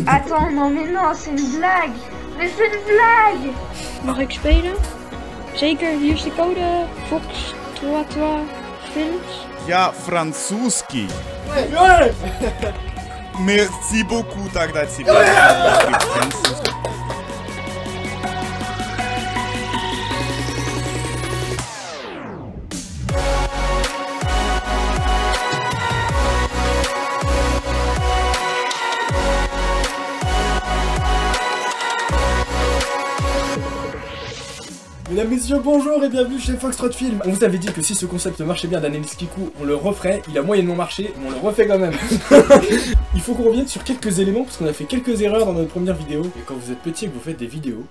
Attends, non mais non, c'est une blague. Mais c'est une blague. Mag ik spelen? Zeker, hier is de code. Fox 33 Films. Я французский. Merci beaucoup, тогда тебе. Французский. Mesdames, messieurs, bonjour et bienvenue chez Foxtrot Film. On vous avait dit que si ce concept marchait bien d'Analyse Kikou, on le referait. Il a moyennement marché, mais on le refait quand même. Il faut qu'on revienne sur quelques éléments parce qu'on a fait quelques erreurs dans notre première vidéo. Et quand vous êtes petit et que vous faites des vidéos,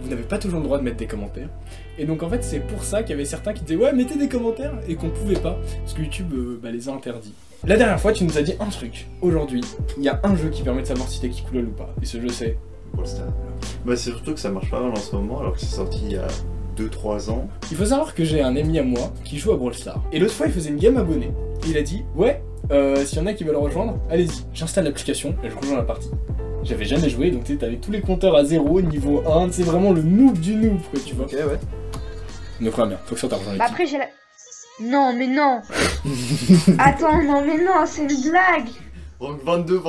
vous n'avez pas toujours le droit de mettre des commentaires. Et donc en fait c'est pour ça qu'il y avait certains qui disaient ouais mettez des commentaires et qu'on pouvait pas parce que YouTube les a interdits. La dernière fois tu nous as dit un truc. Aujourd'hui il y a un jeu qui permet de savoir si t'es Kikou lol ou pas. Et ce jeu c'est Brawl Stars. Bah c'est surtout que ça marche pas mal en ce moment alors que c'est sorti il y a 2-3 ans. Il faut savoir que j'ai un ami à moi qui joue à Brawl Stars. Et l'autre fois il faisait une game abonnée. Et il a dit ouais s'il y en a qui veulent rejoindre, allez-y. J'installe l'application et je rejoins la partie. J'avais jamais joué, donc t'avais tous les compteurs à 0, niveau 1, c'est vraiment le noob du noob, quoi, tu vois. Ok, ouais. Donc voilà, bien, faut que ça t'argent les Après j'ai la... Non mais non. Attends, non mais non, c'est une blague. Donc 22,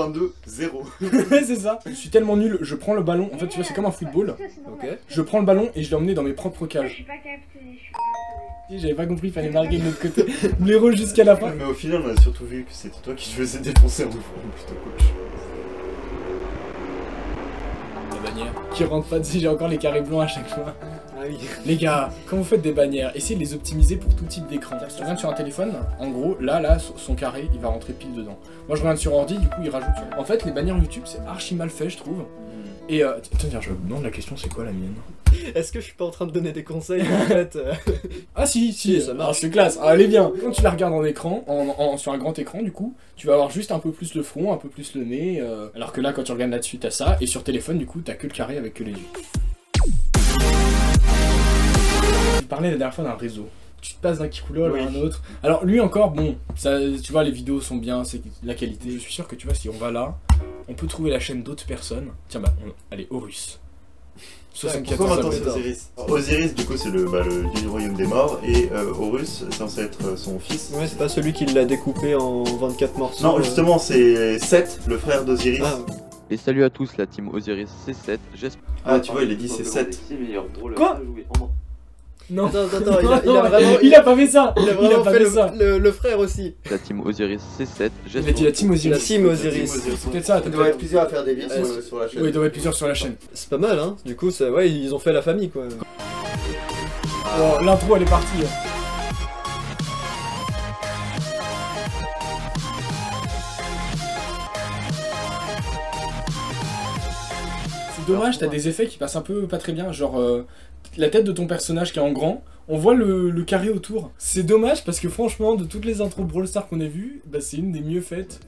0. Ouais, c'est ça. Je suis tellement nul, je prends le ballon, en fait, tu vois, c'est comme un football. Ok. Je prends le ballon et je l'ai emmené dans mes propres J'ai cages. pas capté. J'avais pas compris, il fallait marquer de l'autre côté. Blaireau jusqu'à la fin. Mais au final, on a surtout vu que c'était toi qui te faisais défoncer en ouvrant plutôt coach. La bannière qui rentre pas dessus, j'ai encore les carrés blancs à chaque fois. Ah oui. Les gars, quand vous faites des bannières, essayez de les optimiser pour tout type d'écran. Si tu regardes sur un téléphone, en gros, là, son carré, il va rentrer pile dedans. Moi, je regarde sur ordi, du coup, il rajoute. En fait, les bannières YouTube, c'est archi mal fait, je trouve. Et tiens, je me demande la question, c'est quoi la mienne? Est-ce que je suis pas en train de donner des conseils en fait Ah si, ça marche. c'est classe, ah, elle est bien. Quand tu la regardes en écran, sur un grand écran du coup, tu vas avoir juste un peu plus le front, un peu plus le nez, alors que là quand tu regardes là-dessus t'as ça, et sur téléphone du coup t'as que le carré avec que les yeux. Je parlais la dernière fois d'un réseau. Tu te passes d'un Kikou lol à un autre. Alors lui encore, bon, ça, tu vois les vidéos sont bien, c'est la qualité. Je suis sûr que tu vois si on va là, on peut trouver la chaîne d'autres personnes. Tiens bah, allez, Horus. 74 Pourquoi maintenant c'est abonnés. Osiris? Osiris du coup c'est le dieu du royaume des morts et Horus c'est censé être son fils. Ouais, c'est pas celui qui l'a découpé en 24 morceaux. Non justement c'est Seth, le frère d'Osiris. Ah. Et salut à tous la team Osiris C7, j'espère... Ah tu vois il a dit c'est Seth. Quoi? Non, Attends, il a vraiment... il a pas fait ça. Il a vraiment pas fait ça. le frère aussi. La team Osiris C7, Il a dit la team Osiris. La team Osiris. C'est peut-être ça, Il doit être plusieurs à faire des vidéos sur la chaîne. Oui, il doit être plusieurs sur la chaîne. C'est pas mal hein, du coup ça, ouais, ils ont fait la famille quoi. Oh, l'intro elle est partie. C'est dommage, t'as des effets qui passent un peu pas très bien, genre la tête de ton personnage qui est en grand, on voit le carré autour. C'est dommage parce que franchement, de toutes les intros Brawl Stars qu'on a vues, bah, c'est une des mieux faites.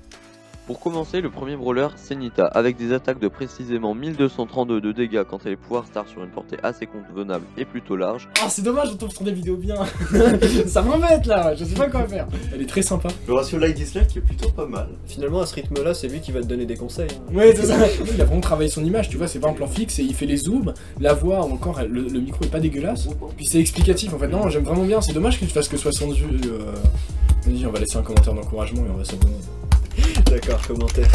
Pour commencer, le premier brawler, c'est Nita, avec des attaques de précisément 1232 de dégâts quand elle est pouvoir star sur une portée assez convenable et plutôt large. Ah c'est dommage, on tombe sur des vidéos bien. Ça m'embête là, je sais pas quoi faire. Elle est très sympa. Le ratio like-dislike est plutôt pas mal. Finalement à ce rythme là c'est lui qui va te donner des conseils. Hein. Ouais c'est ça. Il a vraiment travaillé son image, tu vois, c'est pas un plan fixe et il fait les zooms, la voix ou encore le micro est pas dégueulasse. Puis c'est explicatif en fait, non j'aime vraiment bien, c'est dommage que tu fasses que 60 vues. Vas-y on va laisser un commentaire d'encouragement et on va s'abonner. D'accord, commentaire.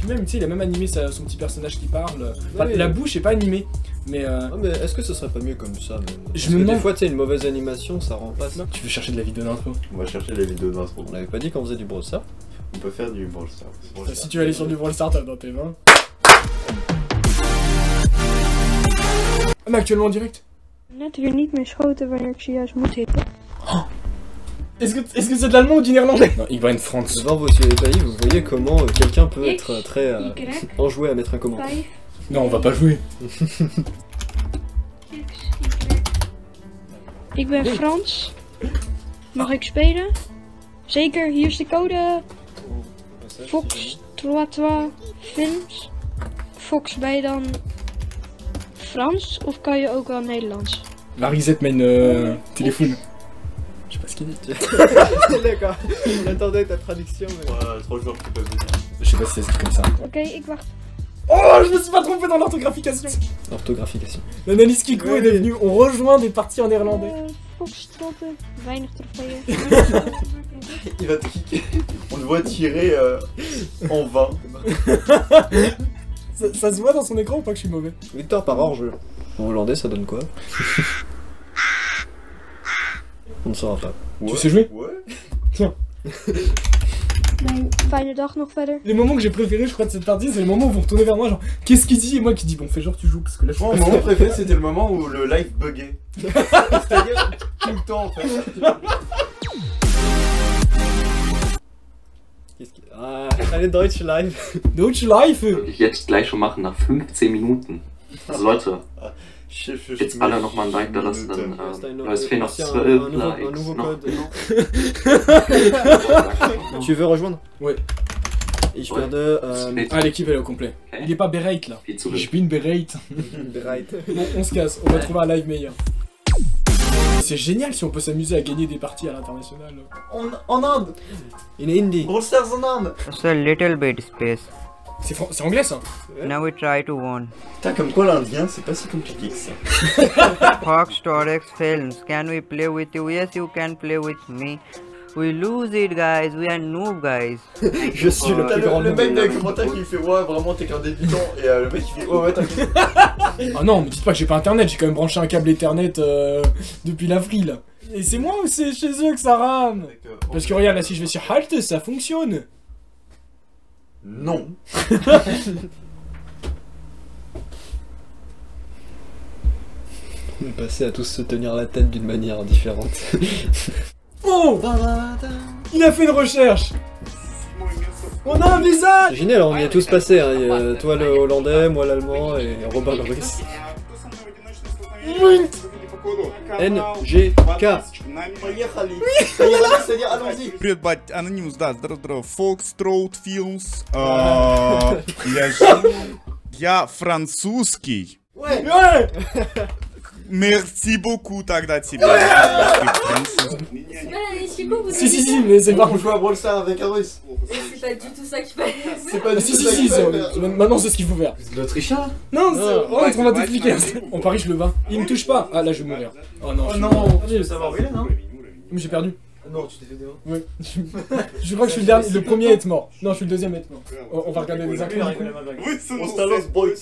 Même tu sais il a même animé son petit personnage qui parle. Enfin, Oui. la bouche est pas animée. Mais Ah, mais est-ce que ce serait pas mieux comme ça même? Je Parce me que demande- des fois tu sais une mauvaise animation ça rend pas ça. tu veux chercher de la vidéo d'intro. On va chercher les vidéos d'intro. On avait pas dit qu'on faisait du Brawl Stars. On peut faire du Brawl Stars. Si tu veux aller sur du Brawl Stars t'as dans tes mains. Ah mais actuellement en direct. Net weer niet meer schoten wanneer ik ze juist moet hitten. Est-ce que c'est de l'allemand ou du néerlandais? Non, il va une France. Devant vos yeux ébahis, vous voyez comment quelqu'un peut X, être très Y, enjoué à mettre un commentaire. 5, Non, on va pas jouer. X, Y. Ik ben Frans. Mag ik spelen? Zeker, hier is de code. Fox 33 Films. Fox, ben je dan Frans of kan je ook wel Nederlands? Marisette m'a une téléphone. Je sais pas ce qu'il dit. D'accord, on attendait ta traduction mais... Ouais, 3 joueurs qui peuvent venir. Je sais pas si ça se dit comme ça. Oké, ik wacht. Oh, je me suis pas trompé dans l'orthographication. Orthographication. L'analyse Kikou est devenue, on rejoint des parties en néerlandais. Foxtrotten, weinig trofeeën. Il va te kicker. On le voit tirer en vain. Ça se voit dans son écran ou pas que je suis mauvais? Victoire par hors-jeu. En hollandais, ça donne quoi? On ne saura pas. Ouais. Tu sais jouer? Ouais. Fijne dag nog verder. Les moments que j'ai préférés, je crois, de cette partie, c'est les moments où vous retournez vers moi, genre, qu'est-ce qu'il dit? Et moi qui dis, bon, fais genre, tu joues, parce que là, je suis Moi, pas mon moment préféré, c'était le moment où le live buguait. C'est-à-dire, tout le temps, en fait. Ah, eine Deutsche Live. Deutsche Life. Würde ich jetzt gleich schon machen, nach 15 Minuten. Also Leute, Chef, jetzt alle nochmal ein Like da lassen, dann es fehlen noch 12 un Likes. nouveau Noch. code. Tu veux rejoindre? Ouais. Ich werde... Ah, l'équipe elle est au complet. Il est pas bereit là. Viel zu Je bin bereit. bereit. Bon, on se casse, on va trouver un live meilleur. C'est génial si on peut s'amuser à gagner des parties à l'international. En Inde. In Hindi. Brawl Stars en Inde. Just a little bit space. C'est anglais ça? Now we try to win. Putain, comme quoi l'indien, c'est pas si compliqué que ça. Fox Torex Films, can we play with you? Yes, you can play with me. We lose it, guys. We are noob, guys. Je suis le T'as plus grand le noob. mec dans les commentaires qui fait ouais, vraiment t'es qu'un débutant. Et le mec qui fait ouais, t'inquiète. Ah non, me dites pas que j'ai pas internet, j'ai quand même branché un câble Ethernet depuis l'avril là. Et c'est moi ou c'est chez eux que ça rame? Parce que regarde là, si je vais sur Halt, ça fonctionne. Non. On est passé à tous se tenir la tête d'une manière différente. Oh! Il a fait une recherche! On a un visage! C'est génial, on y est tous passés. Hein. Il y a toi le hollandais, moi l'allemand et Robin le russe. NGK. C'est-à-dire, allons-y. Привет, бать, Анонимус, да, здорово. Foxtrot Films. Я французский. Ouais. Ouais! Merci beaucoup тогда тебе. Si, mais c'est pas. On joue à Brawl Stars avec un russe. C'est pas du tout ça qu'il fallait. C'est pas du tout ça Si, qu'il fallait faire. maintenant c'est ce qu'il faut faire. L'Autrichien là? Non, on va t'expliquer. On parie, je le bats. Il me touche pas. Ah là, je vais mourir. Oh non, Tu veux savoir où il est, non? Mais j'ai perdu. Non, tu t'es fait des mains. Ouais. Je crois que je suis le dernier, le premier à être mort. Non, je suis le deuxième à être mort. On va regarder les inconnus. On s'annonce boy.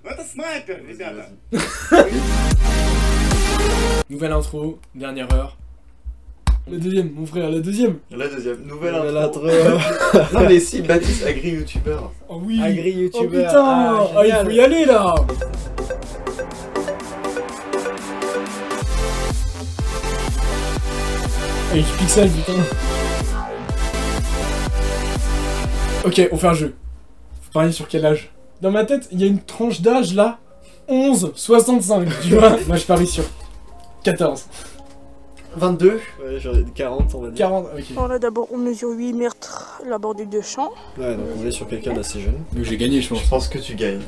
Это снайпер, ребята. Nouvelle intro, dernière heure. La deuxième, mon frère, la deuxième. La deuxième, nouvelle Nouvelle intro. intro. Non mais si, Baptiste, agri-youtubeur. Oh oui. Agri Oh youtubeur. putain. Ah, il faut y aller là. Avec Pixel, putain. Ok, on fait un jeu. Faut parier sur quel âge? Dans ma tête, il y a une tranche d'âge là. 11, 65, tu vois. Moi je parie sur 14. 22. Ouais, j'en ai 40, on va dire. 40, ok. Voilà, d'abord on mesure 8 mètres la bordure de champ. Ouais, donc on est sur quelqu'un d'assez jeune. Donc j'ai gagné, je pense. Je pense que tu gagnes.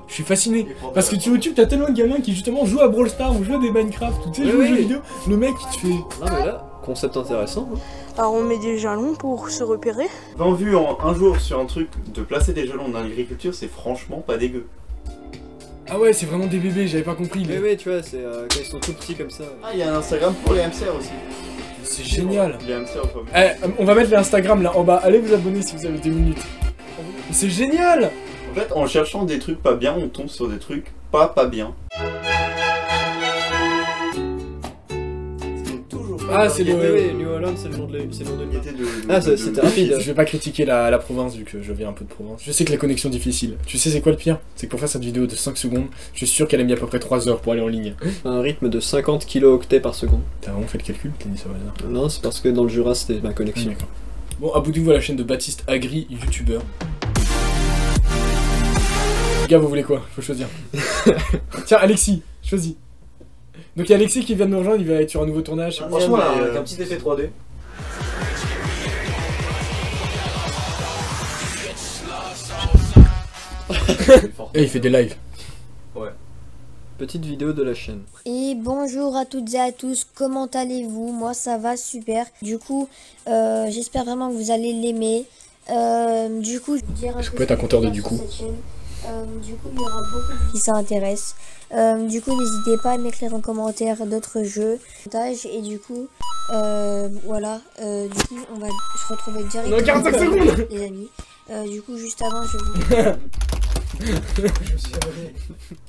Je suis fasciné. Parce que sur YouTube, t'as tellement de gamins qui justement jouent à Brawl Stars ou jouent à des Minecraft, tu sais, jouent aux jeux vidéo. Le mec il te fait. Non mais là, concept intéressant. Hein. Alors on met des jalons pour se repérer. En vue en un jour sur un truc de placer des jalons dans l'agriculture, c'est franchement pas dégueu. Ah ouais, c'est vraiment des bébés, j'avais pas compris. Mais oui, tu vois, c'est quand ils sont tout petits comme ça. Ah, il y a un Instagram pour les hamsters aussi. C'est génial. Les hamsters aux pommes. Eh, on va mettre l'Instagram là en bas. Allez vous abonner si vous avez 2 minutes. C'est génial. En fait, en cherchant des trucs pas bien, on tombe sur des trucs pas bien. Ah, c'est le. Oui, New Holland, c'est le nom de l'île. Ah, c'était rapide. Je vais pas critiquer la province vu que je viens un peu de province. Je sais que la connexion est difficile. Tu sais c'est quoi le pire? C'est que pour faire cette vidéo de 5 secondes, je suis sûr qu'elle a mis à peu près 3 heures pour aller en ligne. Un rythme de 50 kilooctets par seconde. T'as vraiment fait le calcul? T'as dit ça au hasard? Non, c'est parce que dans le Jura, c'était ma connexion. D'accord. Bon, abonnez-vous à la chaîne de Baptiste Agri, youtubeur. Les gars, vous voulez quoi? Faut choisir. Tiens, Alexis, choisis. Donc il y a Alexis qui vient de nous rejoindre, il va être sur un nouveau tournage. Franchement, là, avec un petit effet 3D. Et il fait des lives. Ouais. Petite vidéo de la chaîne. Et bonjour à toutes et à tous, comment allez-vous? Moi ça va super. Du coup, j'espère vraiment que vous allez l'aimer. Du coup, je vais dire Je peux être un compteur de du coup. Du coup, il y aura beaucoup de qui s'intéressent. Du coup, n'hésitez pas à m'écrire en commentaire d'autres jeux, et du coup, voilà. Du coup, on va se retrouver directement. Dans 45 secondes, les amis. Du coup, juste avant, je vais vous.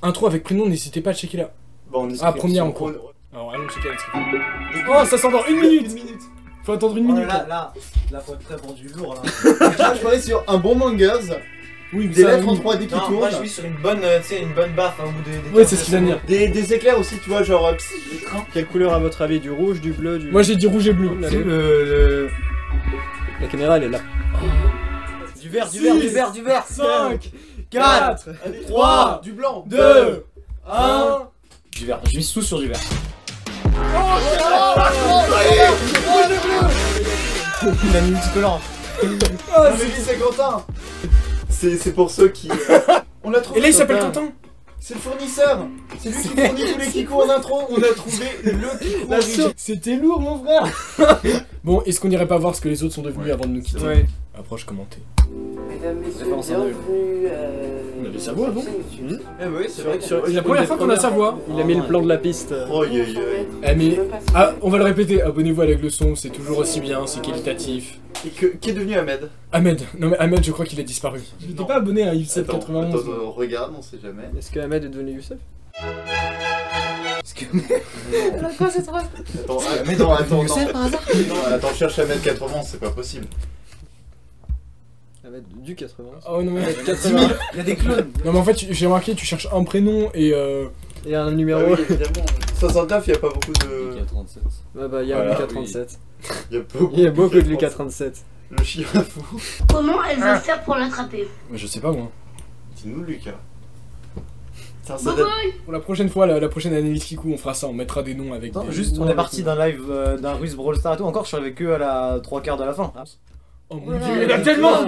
Intro avec prénom, n'hésitez pas à checker là. Bon, Ah, première en cours. Alors, allons checker la description. Oh, ça sort dans 1 minute. Faut attendre 1 minute. Là, faut être prêt pour du lourd là. Là, je parie sur un bon mangers. Oui, des lettres en 3D qui non, tournent. moi je suis sur une bonne, une bonne baffe au bout des Ouais, c'est ce qu'il vient de dire. Des éclairs aussi, tu vois, genre l'écran. Quelle couleur à votre avis? Du rouge, du bleu, du... Moi j'ai dit rouge et bleu. La caméra elle est là. Du vert, du vert. 5, 4, 3, du blanc, 2, 1. Du vert, je mise tout sur du vert. Il a mis multicolore. Oh, c'est Quentin. C'est pour ceux qui... On l'a trouvé. Et là il s'appelle Quentin. C'est le fournisseur. C'est lui qui fournit tous les kikos en intro. On a trouvé le kiko original. C'était lourd mon frère. Bon, est-ce qu'on irait pas voir ce que les autres sont devenus avant de nous quitter? Ouais. Approche, commentez. Mesdames, messieurs, bienvenue. On avait sa voix avant. Eh oui, c'est vrai que C'est la première fois qu'on a sa voix. Il a mis le plan de la piste. Oh, Eh mais... Ah, on va le répéter, abonnez-vous avec le son, c'est toujours aussi bien, c'est qualitatif. Et qui est devenu Ahmed? Ahmed, non mais Ahmed je crois qu'il a disparu. Je n'étais pas abonné à Yves791. Attends, regarde, on sait jamais. Est-ce que Ahmed est devenu Youssef? Est-ce que... Quoi cette phrase? Attends, Youssef par hasard? Non, attends, cherche Ahmed 80, c'est pas possible. Ahmed du 80. Oh non mais... 80. Il y a des clones. Non mais en fait j'ai remarqué, tu cherches un prénom et Et un numéro. Ah oui, évidemment. 69, il y a pas beaucoup de... Lucas 37. Ouais bah il y a Voilà, Lucas 37. Il y a beaucoup de Lucas 37. Le chien fou. Comment elle va faire pour l'attraper? Je sais pas moi. Dis-nous Lucas. Pour la prochaine fois, la prochaine analyse Kikou, on fera ça, on mettra des noms avec des... Juste, on est parti d'un live d'un russe Brawl Stars et tout, encore je suis arrivé que à la 3/4 de la fin. Oh mon dieu, il y en a tellement.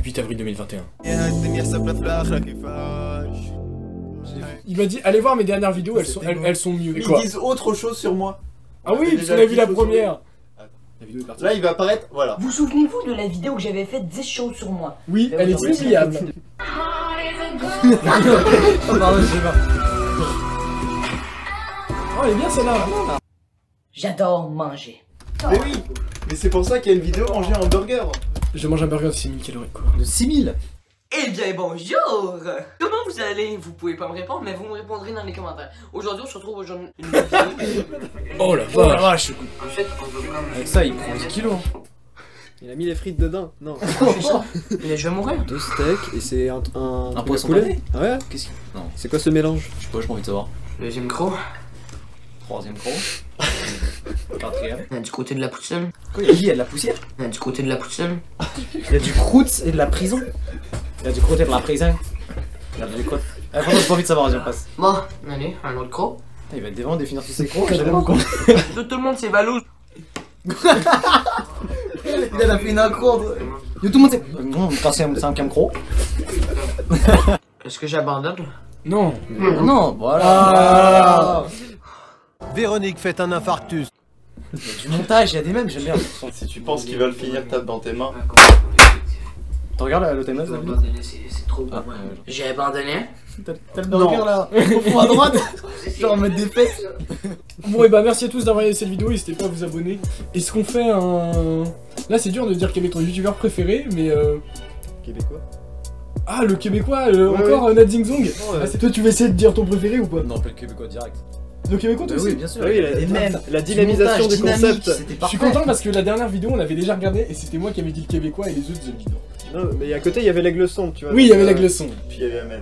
8 avril 2021. Il m'a dit, allez voir mes dernières vidéos, elles sont mieux. Ils disent autre chose sur moi. Ah oui, parce qu'on a vu la première. La vidéo est partie. Là, il va apparaître, voilà. Vous souvenez-vous de la vidéo que j'avais faite 10 choses sur moi? Oui, elle est inoubliable. Oh pardon, je sais pas. Oh, elle est bien celle-là. J'adore manger. Mais oui, mais c'est pour ça qu'il y a une vidéo manger un burger. Je mange un burger de 6000 calories quoi. De 6000? Eh bien bonjour! Comment vous allez? Vous pouvez pas me répondre, mais vous me répondrez dans les commentaires. Aujourd'hui, on se retrouve aujourd'hui une vidéo. Oh la vache! Avec ça, il prend 10 kilos. Il a mis les frites dedans. Non. Mais je vais mourir. 2 steaks et c'est un poisson poulet. pané. Ah ouais? Qu'est-ce qu'il... Non. C'est quoi ce mélange? Je sais pas, j'ai envie de savoir. Deuxième croc. Troisième croc. Quatrième. Du côté de la poutine. Quoi, il y a de la poussière? Du côté de la poutine. Il y a du croûte et de la prison. Il y a du croûte et de la prison. Il y a du croûte. Franchement, j'ai pas envie de savoir, je passe. Bon, allez, un autre croc. Il va être dévant, définir tous ses crocs. J'avais beaucoup. Tout le monde c'est Valou. Il a fait une accro. Tout le monde c'est. Non, quand c'est un croc. Est-ce que j'abandonne? Non. Non, voilà. Véronique fait un infarctus. Il y a du montage, il y a des mêmes, j'aime bien. Si tu penses qu'ils veulent finir, tape dans tes mains. Tu regardes le timeline là? C'est trop bon. J'ai abandonné. T'as le burger là, au fond à droite. Genre en mode des fêtes. Bon et bah merci à tous d'avoir regardé cette vidéo, n'hésitez pas à vous abonner. Est-ce qu'on fait un... Là c'est dur de dire quel est ton youtubeur préféré, mais Québécois. Ah le québécois, encore Nadzing Zong. Ah c'est toi, tu vas essayer de dire ton préféré ou pas? Non, pas le québécois direct. Le québécois toi aussi? Oui, bien sûr. Oui, la dynamisation du concept. Je suis content parce que la dernière vidéo on avait déjà regardé et c'était moi qui avais dit le québécois et les autres ils avaient dit non. Non, mais à côté il y avait l'aigle son, tu vois. Oui, il y avait l'aigle son. Puis il y avait Ahmed.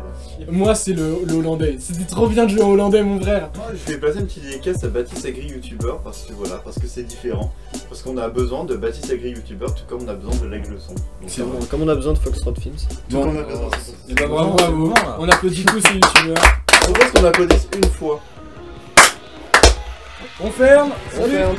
Moi c'est le hollandais. C'était trop bien de jouer en hollandais mon frère. Je vais passer une petite dédicace à Baptiste Agri youtubeur parce que voilà, parce que c'est différent. Parce qu'on a besoin de Baptiste Agri youtubeur tout comme on a besoin de l'aigle son. C'est bon, comme on a besoin de Foxtrot Films. Tout comme on a besoin. Et bah bravo à vous. On applaudit tous ces youtubeurs. On pense qu'on applaudisse une fois. On ferme. On ferme.